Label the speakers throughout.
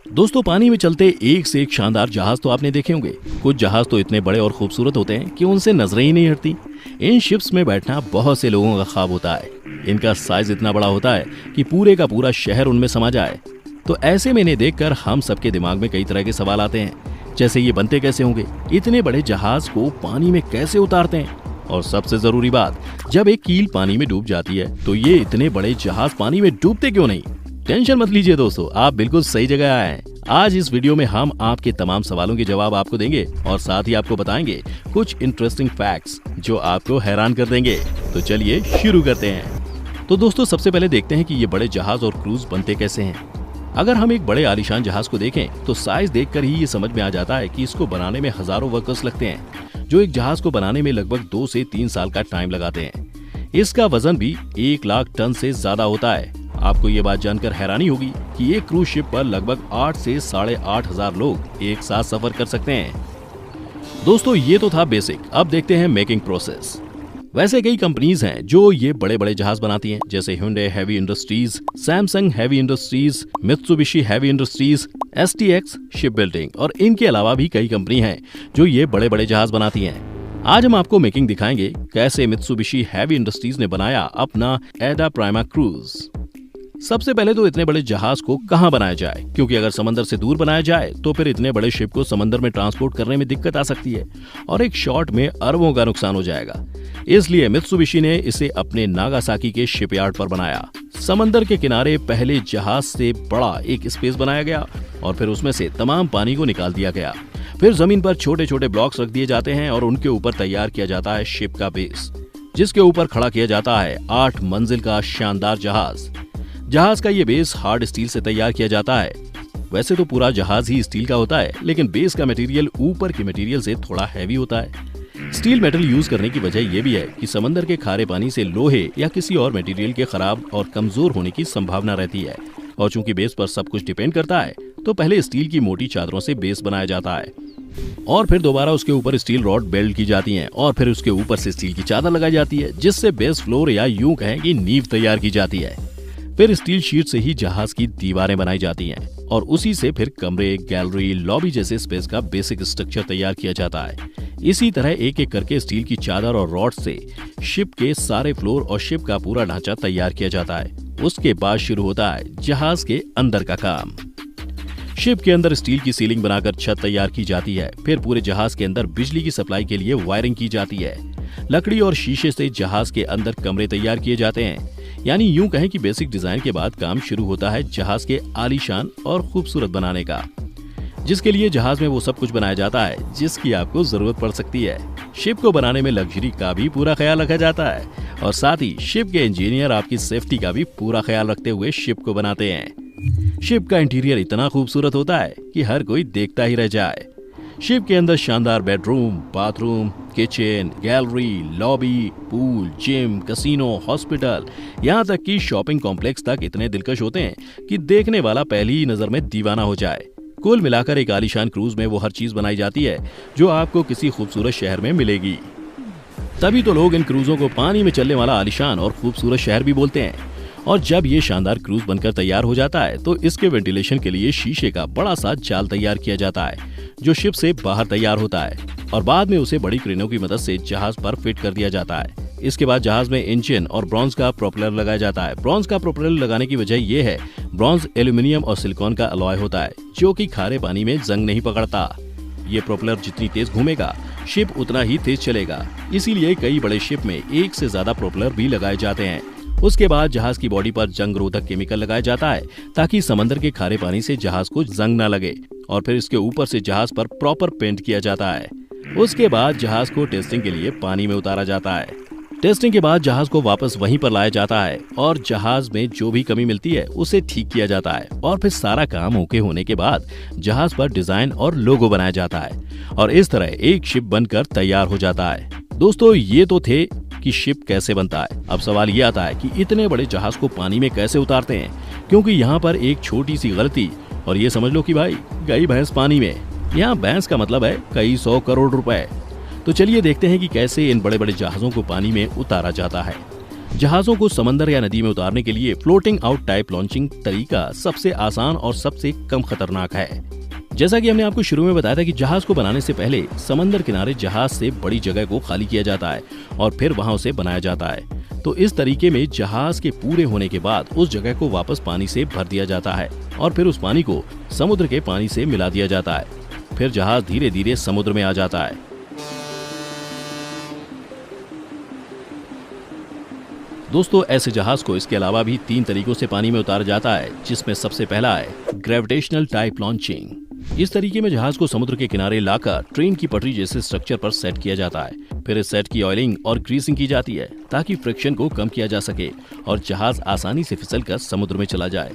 Speaker 1: दोस्तों, पानी में चलते एक से एक शानदार जहाज तो आपने देखे होंगे। कुछ जहाज तो इतने बड़े और खूबसूरत होते हैं कि उनसे नजरें ही नहीं हटती। इन शिप्स में बैठना बहुत से लोगों का ख्वाब होता है। इनका साइज इतना बड़ा होता है कि पूरे का पूरा शहर उनमें समा जाए। तो ऐसे में इन्हें देखकर हम सबके दिमाग में कई तरह के सवाल आते हैं, जैसे ये बनते कैसे होंगे, इतने बड़े जहाज को पानी में कैसे उतारते हैं, और सबसे जरूरी बात, जब एक कील पानी में डूब जाती है तो ये इतने बड़े जहाज पानी में डूबते क्यों नहीं। टेंशन मत लीजिए दोस्तों, आप बिल्कुल सही जगह आए हैं। आज इस वीडियो में हम आपके तमाम सवालों के जवाब आपको देंगे और साथ ही आपको बताएंगे कुछ इंटरेस्टिंग फैक्ट्स जो आपको हैरान कर देंगे। तो चलिए शुरू करते हैं। तो दोस्तों, सबसे पहले देखते हैं कि ये बड़े जहाज और क्रूज बनते कैसे हैं। अगर हम एक बड़े आलीशान जहाज को देखें तो साइज देखकर ही ये समझ में आ जाता है कि इसको बनाने में हजारों वर्कर्स लगते हैं, जो एक जहाज को बनाने में लगभग 2 से 3 साल का टाइम लगाते हैं। इसका वजन भी 1 लाख टन से ज्यादा होता है। आपको ये बात जानकर हैरानी होगी कि एक क्रूज शिप पर लगभग 8 से 8,500 हजार लोग एक साथ सफर कर सकते हैं। दोस्तों, ये तो था बेसिक। अब देखते हैं मेकिंग प्रोसेस। वैसे कई कंपनीज हैं जो ये बड़े बड़े जहाज बनाती हैं, जैसे Hyundai heavy industries, Samsung heavy industries, Mitsubishi heavy industries, STX ship building, और इनके अलावा भी कई कंपनी हैं जो ये बड़े बड़े जहाज बनाती हैं। आज हम आपको मेकिंग दिखाएंगे कैसे मित्सुबिशी हैवी इंडस्ट्रीज ने बनाया अपना एडा प्राइमा क्रूज। सबसे पहले तो इतने बड़े जहाज को कहां बनाया जाए, क्योंकि अगर समंदर से दूर बनाया जाए तो फिर इतने बड़े शिप को समंदर में ट्रांसपोर्ट करने में दिक्कत आ सकती है और एक शॉट में अरबों का नुकसान हो जाएगा। इसलिए मित्सुबिशी ने इसे अपने नागासाकी के शिपयार्ड पर बनाया। समंदर के किनारे पहले जहाज से बड़ा एक स्पेस बनाया गया और फिर उसमें से तमाम पानी को निकाल दिया गया। फिर जमीन पर छोटे छोटे ब्लॉक्स रख दिए जाते हैं और उनके ऊपर तैयार किया जाता है शिप का बेस, जिसके ऊपर खड़ा किया जाता है 8 मंजिल का शानदार जहाज। जहाज का ये बेस हार्ड स्टील से तैयार किया जाता है। वैसे तो पूरा जहाज ही स्टील का होता है, लेकिन बेस का मटेरियल ऊपर के मटेरियल से थोड़ा हैवी होता है। स्टील मेटल यूज करने की वजह यह भी है कि समंदर के खारे पानी से लोहे या किसी और मटेरियल के खराब और कमजोर होने की संभावना रहती है। और चूंकि बेस पर सब कुछ डिपेंड करता है, तो पहले स्टील की मोटी चादरों से बेस बनाया जाता है और फिर दोबारा उसके ऊपर स्टील रॉड वेल्ड की जाती हैं और फिर उसके ऊपर से स्टील की चादर लगाई जाती है, जिससे बेस फ्लोर या यूं कहें कि नींव तैयार की जाती है। फिर स्टील शीट से ही जहाज की दीवारें बनाई जाती हैं और उसी से फिर कमरे, गैलरी, लॉबी जैसे स्पेस का बेसिक स्ट्रक्चर तैयार किया जाता है। इसी तरह एक एक करके स्टील की चादर और रॉड से शिप के सारे फ्लोर और शिप का पूरा ढांचा तैयार किया जाता है। उसके बाद शुरू होता है जहाज के अंदर का काम। शिप के अंदर स्टील की सीलिंग बनाकर छत तैयार की जाती है। फिर पूरे जहाज के अंदर बिजली की सप्लाई के लिए वायरिंग की जाती है। लकड़ी और शीशे से जहाज के अंदर कमरे तैयार किए जाते हैं। यानी यूं कहें कि बेसिक डिजाइन के बाद काम शुरू होता है जहाज के आलीशान और खूबसूरत बनाने का, जिसके लिए जहाज में वो सब कुछ बनाया जाता है जिसकी आपको जरूरत पड़ सकती है। शिप को बनाने में लग्जरी का भी पूरा ख्याल रखा जाता है और साथ ही शिप के इंजीनियर आपकी सेफ्टी का भी पूरा ख्याल रखते हुए शिप को बनाते हैं। शिप का इंटीरियर इतना खूबसूरत होता है कि हर कोई देखता ही रह जाए। शिप के अंदर शानदार bedroom, bathroom, kitchen, gallery, lobby, pool, gym, casino, hospital, यहाँ तक कि शॉपिंग कॉम्प्लेक्स तक इतने दिलकश होते हैं कि देखने वाला पहली ही नजर में दीवाना हो जाए। कुल मिलाकर एक आलीशान क्रूज में वो हर चीज बनाई जाती है जो आपको किसी खूबसूरत शहर में मिलेगी। तभी तो लोग इन क्रूजों को पानी में चलने वाला आलीशान और खूबसूरत शहर भी बोलते हैं। और जब ये शानदार क्रूज बनकर तैयार हो जाता है तो इसके वेंटिलेशन के लिए शीशे का बड़ा सा जाल तैयार किया जाता है, जो शिप से बाहर तैयार होता है और बाद में उसे बड़ी क्रेनों की मदद से जहाज पर फिट कर दिया जाता है। इसके बाद जहाज में इंजन और ब्रॉन्ज का प्रोपेलर लगाया जाता है। ब्रॉन्ज का प्रोपेलर लगाने की वजह यह है, ब्रॉन्ज एल्यूमिनियम और सिलिकॉन का अलॉय होता है, जो कि खारे पानी में जंग नहीं पकड़ता। ये प्रोपेलर जितनी तेज घूमेगा, शिप उतना ही तेज चलेगा। इसीलिए कई बड़े शिप में एक से ज्यादा प्रोपेलर भी लगाए जाते हैं। उसके बाद जहाज की बॉडी पर जंग रोधक केमिकल लगाया जाता है ताकि समंदर के खारे पानी से जहाज को जंग न लगे, और फिर इसके ऊपर से जहाज पर प्रॉपर पेंट किया जाता है। उसके बाद जहाज को टेस्टिंग के लिए पानी में उतारा जाता है। टेस्टिंग के बाद जहाज को वापस वहीं पर लाया जाता है और जहाज में जो भी कमी मिलती है उसे ठीक किया जाता है और फिर सारा काम ओके होने के बाद जहाज पर डिजाइन और लोगो बनाया जाता है और इस तरह एक शिप बनकर तैयार हो जाता है। दोस्तों, ये तो थे कि शिप कैसे बनता है। अब सवाल ये आता है कि इतने बड़े जहाज को पानी में कैसे उतारते हैं, क्योंकि यहाँ पर एक छोटी सी गलती और ये समझ लो कि भाई गई भैंस पानी में। यहाँ भैंस का मतलब है कई 100 करोड़ रुपए। तो चलिए देखते हैं कि कैसे इन बड़े बड़े जहाजों को पानी में उतारा जाता है। जहाजों को समंदर या नदी में उतारने के लिए फ्लोटिंग आउट टाइप लॉन्चिंग तरीका सबसे आसान और सबसे कम खतरनाक है। जैसा कि हमने आपको शुरू में बताया था कि जहाज को बनाने से पहले समंदर किनारे जहाज से बड़ी जगह को खाली किया जाता है और फिर वहां उसे बनाया जाता है। तो इस तरीके में जहाज के पूरे होने के बाद उस जगह को वापस पानी से भर दिया जाता है और फिर उस पानी को समुद्र के पानी से मिला दिया जाता है। फिर जहाज धीरे धीरे समुद्र में आ जाता है। दोस्तों, ऐसे जहाज को इसके अलावा भी 3 तरीकों से पानी में उतारा जाता है, जिसमें सबसे पहला है ग्रेविटेशनल टाइप लॉन्चिंग। इस तरीके में जहाज को समुद्र के किनारे लाकर ट्रेन की पटरी जैसे स्ट्रक्चर पर सेट किया जाता है। फिर इस सेट की ऑयलिंग और ग्रीसिंग की जाती है ताकि फ्रिक्शन को कम किया जा सके और जहाज आसानी से फिसलकर समुद्र में चला जाए।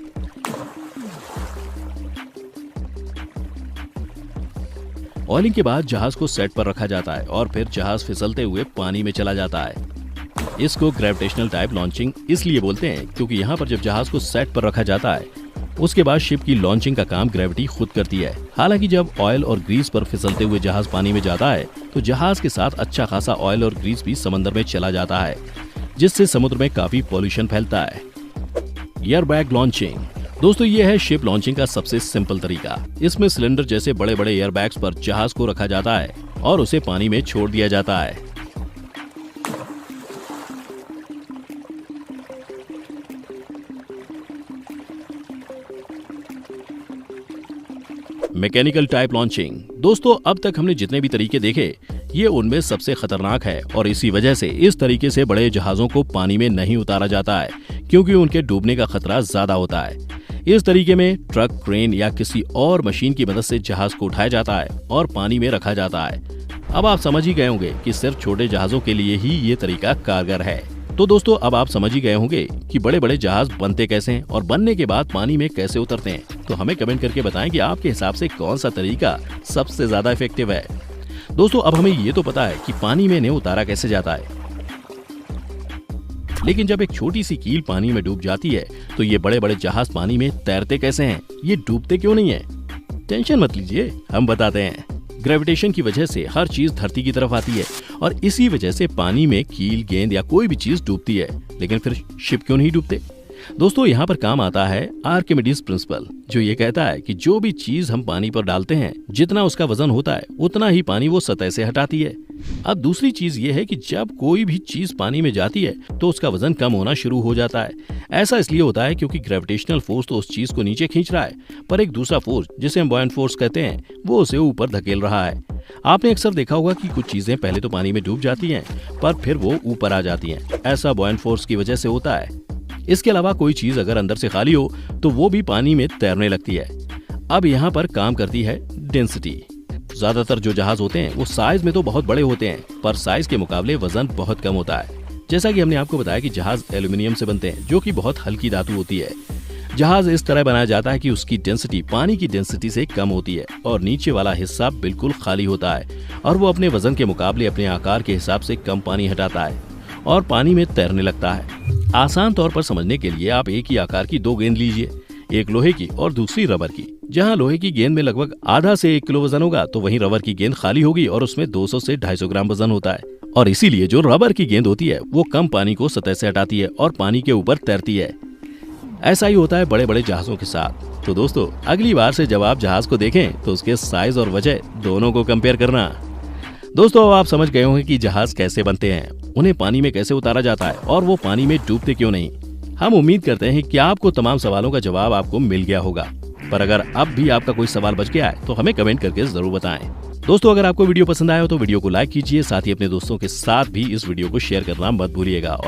Speaker 1: ऑयलिंग के बाद जहाज को सेट पर रखा जाता है और फिर जहाज फिसलते हुए पानी में चला जाता है। इसको ग्रेविटेशनल टाइप लॉन्चिंग इसलिए बोलते हैं क्योंकि यहाँ पर जब जहाज को सेट पर रखा जाता है उसके बाद शिप की लॉन्चिंग का काम ग्रेविटी खुद करती है। हालांकि जब ऑयल और ग्रीस पर फिसलते हुए जहाज पानी में जाता है तो जहाज के साथ अच्छा खासा ऑयल और ग्रीस भी समंदर में चला जाता है, जिससे समुद्र में काफी पॉल्यूशन फैलता है। Airbag launching. दोस्तों, ये है शिप लॉन्चिंग का सबसे सिंपल तरीका। इसमें सिलेंडर जैसे बड़े बड़े एयरबैग्स पर जहाज को रखा जाता है और उसे पानी में छोड़ दिया जाता है। Mechanical type launching. दोस्तों, अब तक हमने जितने भी तरीके देखे ये उनमें सबसे खतरनाक है और इसी वजह से इस तरीके से बड़े जहाजों को पानी में नहीं उतारा जाता है क्योंकि उनके डूबने का खतरा ज्यादा होता है। इस तरीके में ट्रक, क्रेन या किसी और मशीन की मदद से जहाज को उठाया जाता है और पानी में रखा जाता है। अब आप समझ ही गए होंगे कि सिर्फ छोटे जहाजों के लिए ही ये तरीका कारगर है। तो दोस्तों, अब आप समझ ही गए होंगे कि बड़े बड़े जहाज बनते कैसे हैं और बनने के बाद पानी में कैसे उतरते हैं। तो हमें कमेंट करके बताएं कि आपके हिसाब से कौन सा तरीका सबसे ज्यादा इफेक्टिव है। दोस्तों, अब हमें ये तो पता है कि पानी में इन्हें उतारा कैसे जाता है, लेकिन जब एक छोटी सी कील पानी में डूब जाती है तो ये बड़े बड़े जहाज पानी में तैरते कैसे हैं, ये डूबते क्यों नहीं है? टेंशन मत लीजिए, हम बताते हैं। ग्रेविटेशन की वजह से हर चीज धरती की तरफ आती है और इसी वजह से पानी में कील, गेंद या कोई भी चीज डूबती है। लेकिन फिर शिप क्यों नहीं डूबते? दोस्तों, यहाँ पर काम आता है आर्किमिडीज प्रिंसिपल, जो ये कहता है कि जो भी चीज हम पानी पर डालते हैं जितना उसका वजन होता है उतना ही पानी वो सतह से हटाती है। अब दूसरी चीज ये है कि जब कोई भी चीज पानी में जाती है तो उसका वजन कम होना शुरू हो जाता है। ऐसा इसलिए होता है क्योंकि ग्रेविटेशनल फोर्स तो उस चीज को नीचे खींच रहा है, पर एक दूसरा फोर्स जिसे हम बॉयंट फोर्स कहते हैं वो उसे ऊपर धकेल रहा है। आपने अक्सर देखा होगा कि कुछ चीजें पहले तो पानी में डूब जाती हैं पर फिर वो ऊपर आ जाती हैं। ऐसा बॉयंट फोर्स की वजह से होता है। इसके अलावा कोई चीज अगर अंदर से खाली हो तो वो भी पानी में तैरने लगती है। अब यहाँ पर काम करती है डेंसिटी। ज्यादातर जो जहाज होते हैं वो साइज में तो बहुत बड़े होते हैं, पर साइज के मुकाबले वजन बहुत कम होता है। जैसा कि हमने आपको बताया कि जहाज एल्यूमिनियम से बनते हैं, जो कि बहुत हल्की धातु होती है। जहाज इस तरह बनाया जाता है कि उसकी डेंसिटी पानी की डेंसिटी से कम होती है और नीचे वाला हिस्सा बिल्कुल खाली होता है और वो अपने वजन के मुकाबले अपने आकार के हिसाब से कम पानी हटाता है और पानी में तैरने लगता है। आसान तौर पर समझने के लिए आप एक ही आकार की 2 गेंद लीजिए, एक लोहे की और दूसरी रबर की। जहां लोहे की गेंद में लगभग आधा से 1 किलो वजन होगा तो वहीं रबर की गेंद खाली होगी और उसमें 200 से 250 ग्राम वजन होता है। और इसीलिए जो रबर की गेंद होती है वो कम पानी को सतह से हटाती है और पानी के ऊपर तैरती है। ऐसा ही होता है बड़े बड़े जहाजों के साथ। तो दोस्तों, अगली बार से जब आप जहाज को देखें तो उसके साइज और वजह दोनों को कंपेयर करना। दोस्तों, अब आप समझ गए होंगे कि जहाज कैसे बनते हैं, उन्हें पानी में कैसे उतारा जाता है और वो पानी में डूबते क्यों नहीं। हम उम्मीद करते हैं कि आपको तमाम सवालों का जवाब आपको मिल गया होगा, पर अगर अब भी आपका कोई सवाल बच गया है तो हमें कमेंट करके जरूर बताएं। दोस्तों, अगर आपको वीडियो पसंद आया हो तो वीडियो को लाइक कीजिए, साथ ही अपने दोस्तों के साथ भी इस वीडियो को शेयर करना मत भूलिएगा और